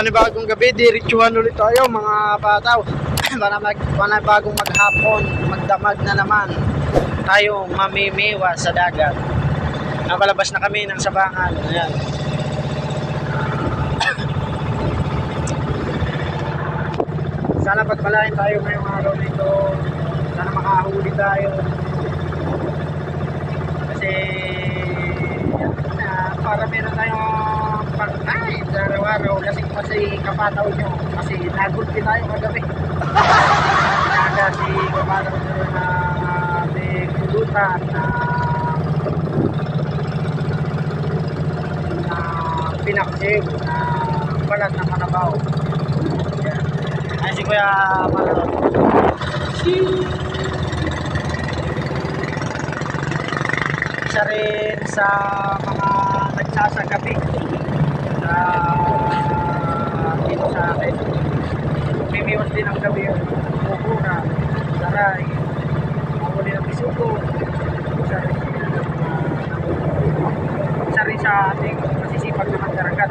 panibagong gabi, diretsuhan ulit tayo mga bataw. Para panibagong maghapon, magdamag na naman tayo mamimiwa sa dagat. Nakalabas na kami ng sabangan. Ayan. Sana pagpalain tayo ngayong araw nito. Sana makahuli tayo. Kasi para meron tayong pagkain sa araw-araw. Kasi kapataw nyo. Kasi nagod din tayo kagabi. Naga si kapataw nyo na may kulutan na pinakjib na balat ng kanabaw. Ay si Kuya Marlon. Isa rin sa mga nagsasagabi sa dito sa akin. Mimiwas din ang gabi yung bubura, saray, mahuli ng bisugo. Isa rin sa ating masisipag na magdaragat.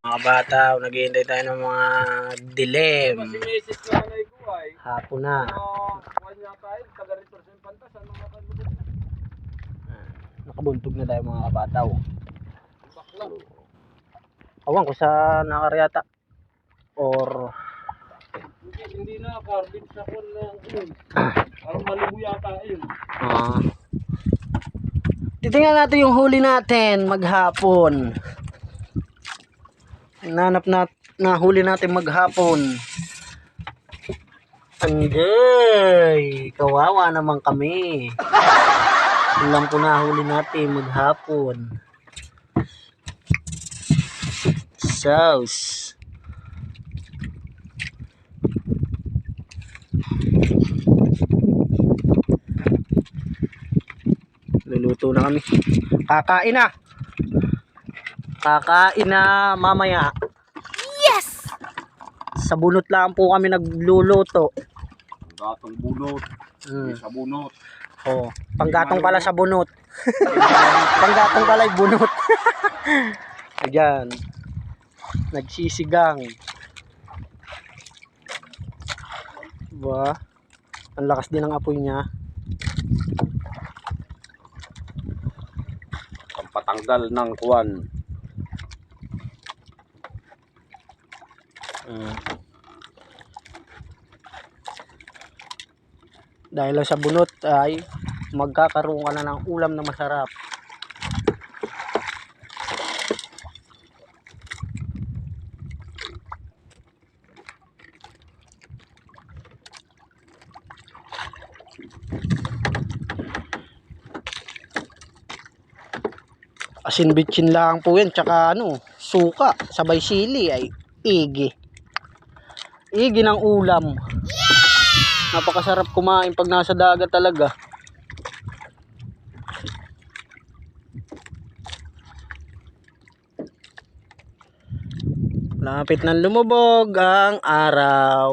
Mga bata, naghihintay tayo ng mga dilim. Hapon na. Nakabuntog na tayo mga kabataw. Awan ko sa nakaryata. Or hindi na carbon sa kon ng ang malubo yata yun. Titingnan natin yung huli natin maghapon. Nanap na huli natin maghapon. Anday, kawawa naman kami. Alam ko na huli natin maghapon. Sauce. Luluto na kami. Kakain na. Kakain na mamaya. Yes! Sa bunot lang po kami nagluluto. Gatong bunot. Sa bunot. Oh, panggatong pala sa bunot. Panggatong pala 'yung bunot. Ayan. Nagsisigang. Ba? Ang lakas din ng apoy niya. Pampatanggal ng kuwan. Dahil sa bunot ay magkakaroon ka na ng ulam na masarap. Asin bitchin lang po yan, tsaka suka, sabay sili ay igi. Igi ng ulam. Napakasarap kumain pag nasa dagat talaga. Lapit ng lumubog ang araw.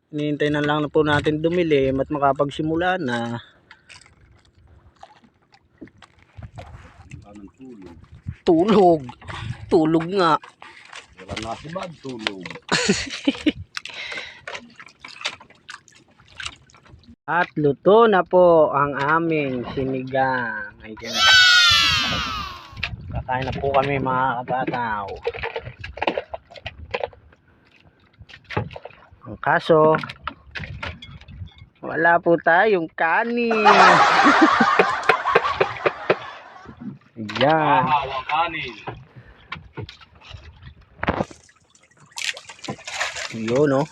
Hinihintay na lang po natin dumilim at makapagsimula na. Tulog. Tulog nga. Wala na si Bad, tulog. At luto na po ang aming sinigang. Ayan. Kakain na po kami mga kabataw. Ang kaso, wala po tayong kanin. Ayan. Ang kanin. Yun, no?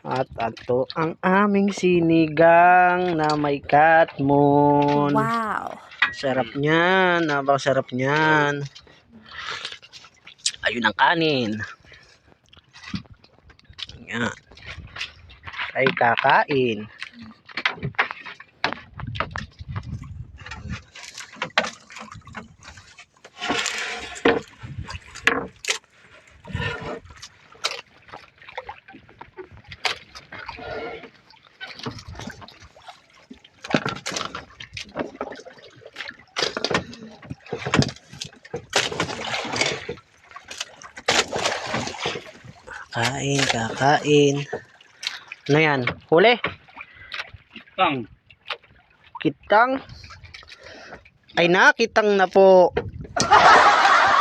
At ito ang aming sinigang na may katmon. Wow. Sarap niyan, napakasarap niyan. Ayun ang kanin. Ayan. Ay kakain. Kain, kakain. Ano yan? Huli? Tang. Kitang? Ay nakitang na po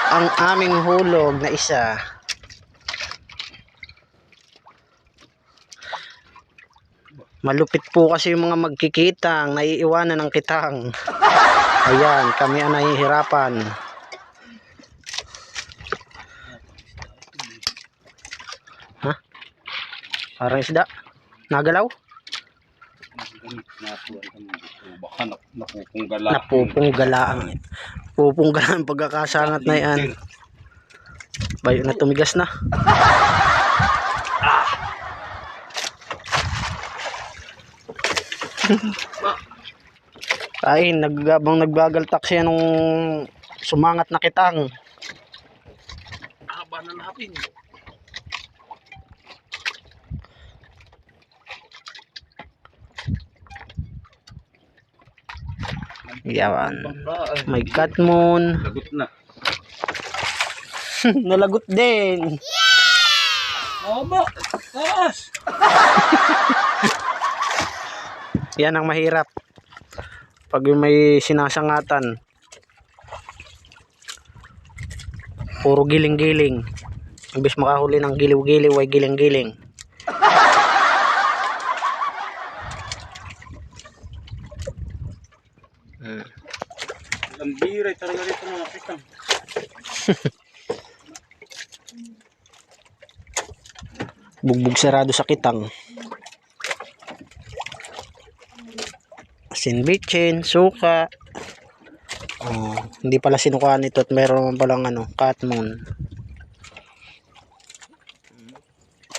ang aming hulog na isa. Malupit po kasi yung mga magkikitang, naiiwanan ng kitang. Ayan, kami ang nahihirapan. Ha? Parang isda. Nagalaw? Baka napupunggala. Napupunggalaan. Pupunggalaan pagkakasangat na yan. Bayo na tumigas na. Kain, nagbang nagbagaltak siya nung sumangat na kitang. Haba na natin. Yan. May catmon. Lagot na. Nalagot din. Haba. Taas. Yan ang mahirap. Pag may sinasangatan. Puro giling-giling. Imbis makahuli ng giliw-giliw ay giling-giling. Ang biray talaga dito mga kitang. Bugbog sarado sa kitang. Asin bitchin, suka. Oh, hindi pala sinukaan ito at meron palang ano, catmon.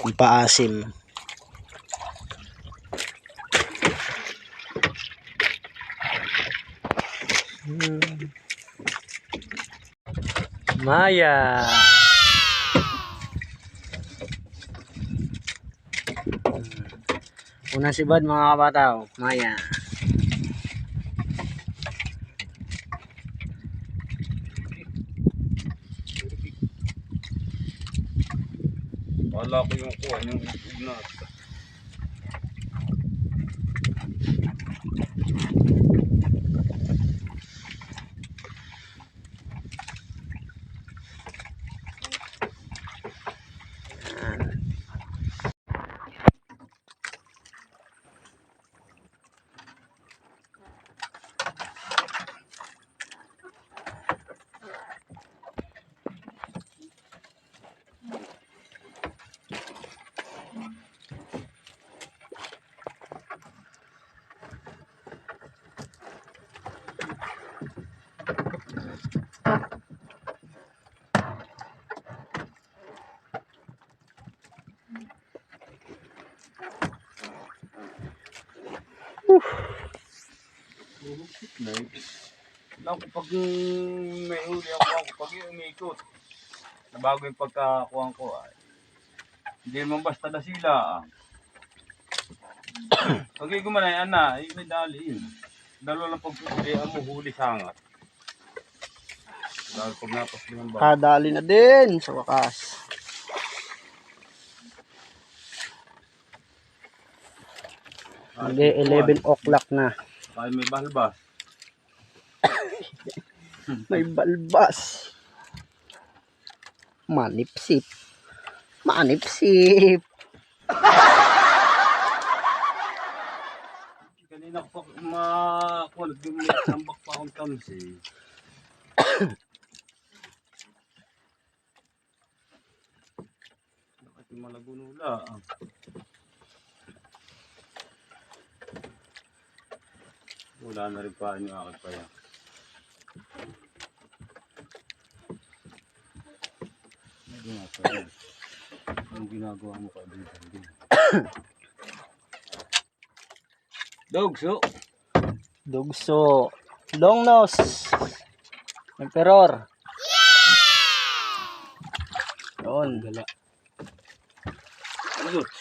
Ang paasim. Maya. Unang sibad mga kabataw, Maya. Wala ko yung kuha yung na. Ako pag may huli ako pag umikot na bago yung pagkakuha ko ay hindi naman basta na sila pag gumanay ana ay may dali yun dalawa lang pagpili mo huli sangat dahil pag napas naman ba Kadali na din sa wakas. Hindi, 11 o'clock na. ay may balbas. May balbas. Manipsip. Manipsip. Kanina ko pa makuha nagdumit pa akong tamsi. Bakit yung malagunula wala na rin pa yung akit pa yan. Ang ginagawa mo ka din. Dogso. Dugso. Long nose. Emperor. Doon. Gala. Ayos.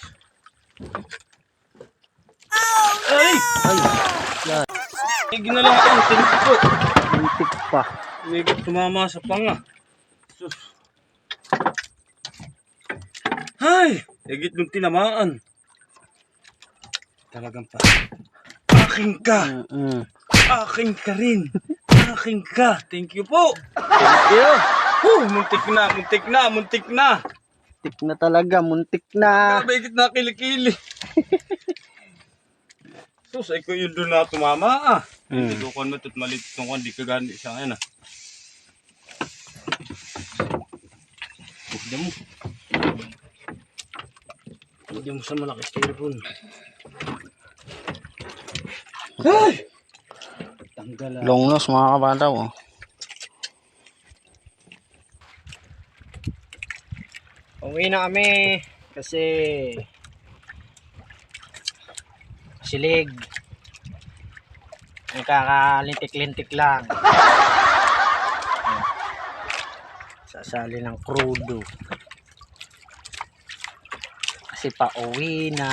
Ay! Ay. Yan. May ginalang ako. Tinipid ko. Lintik pa. May tumama sa panga. Sus. Ay! Higit nung tinamaan. Talagang pa. Aking ka! Aking ka rin! Aking ka! Thank you po! Thank you. Muntik na, muntik na, muntik na! Muntik na talaga, muntik na. Grabe, higit na kilikili. Sus, ay ko yun doon na tumama ah. Hindi ko kung matut malit kung hindi ka gani siya ngayon ah. Hindi mo. Hindi mo sa malaki styrofoam. Ay! Tanggal ah. Long nose mga kabataw. Oh. Uwi na kami kasi silig. Nagkakalintik-lintik lang. Sasali ng krudo. Kasi pa uwi na.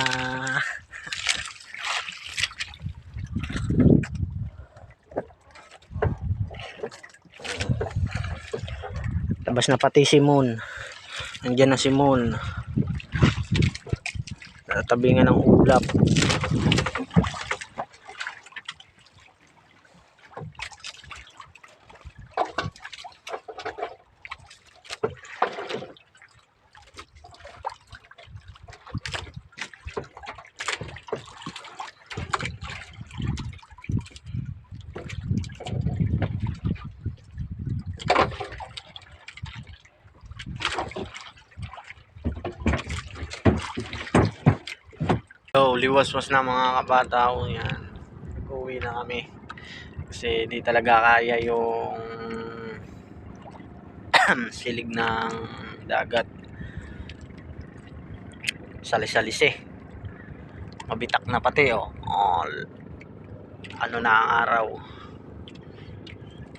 Labas na pati si Moon. Nandiyan na si Moon. Tatabingan ng ulap. So, liwas-was na mga kabataw. Yan. Uwi na kami. Kasi di talaga kaya yung silig ng dagat. Salis-salis eh. Mabitak na pati oh. Ano na ang araw.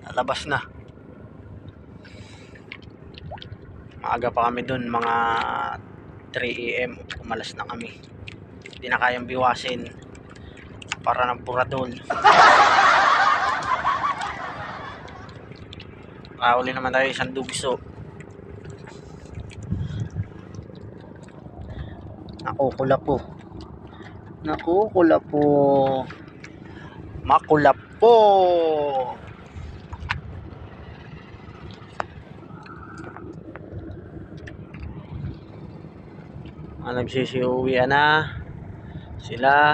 Lalabas na. Maaga pa kami dun. Mga 3 AM. Umalas na kami. Hindi na kayang biwasin para ng puradol. Kahuli naman tayo isang dugso. Nakukula po. Nakukula po. Makulap po. Nagsisiuwian na sila.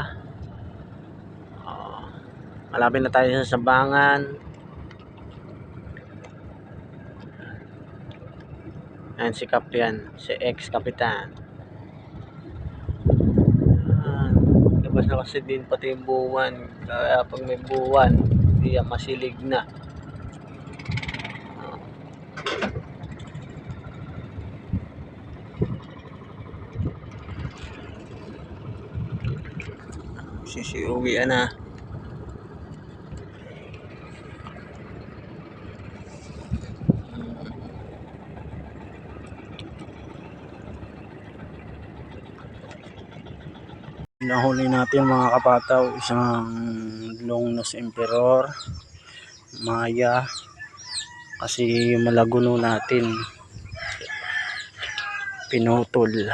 Malapit na tayo sa Sabangan. Ayan si Kapyan, si ex-kapitan. Labas na kasi din pati yung buwan. Kaya pag may buwan, hindi yan masilig na. Sisiuwian na. Nahuli natin mga kapataw, isang long nose emperor, maya, kasi yung malaguno natin pinutol.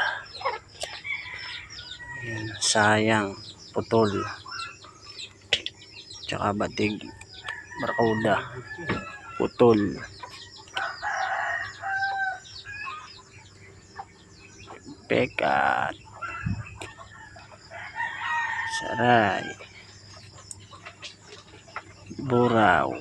Ayan, sayang, putol. Tsaka batig, barkuda, putol. Pekat. Saray, buraw.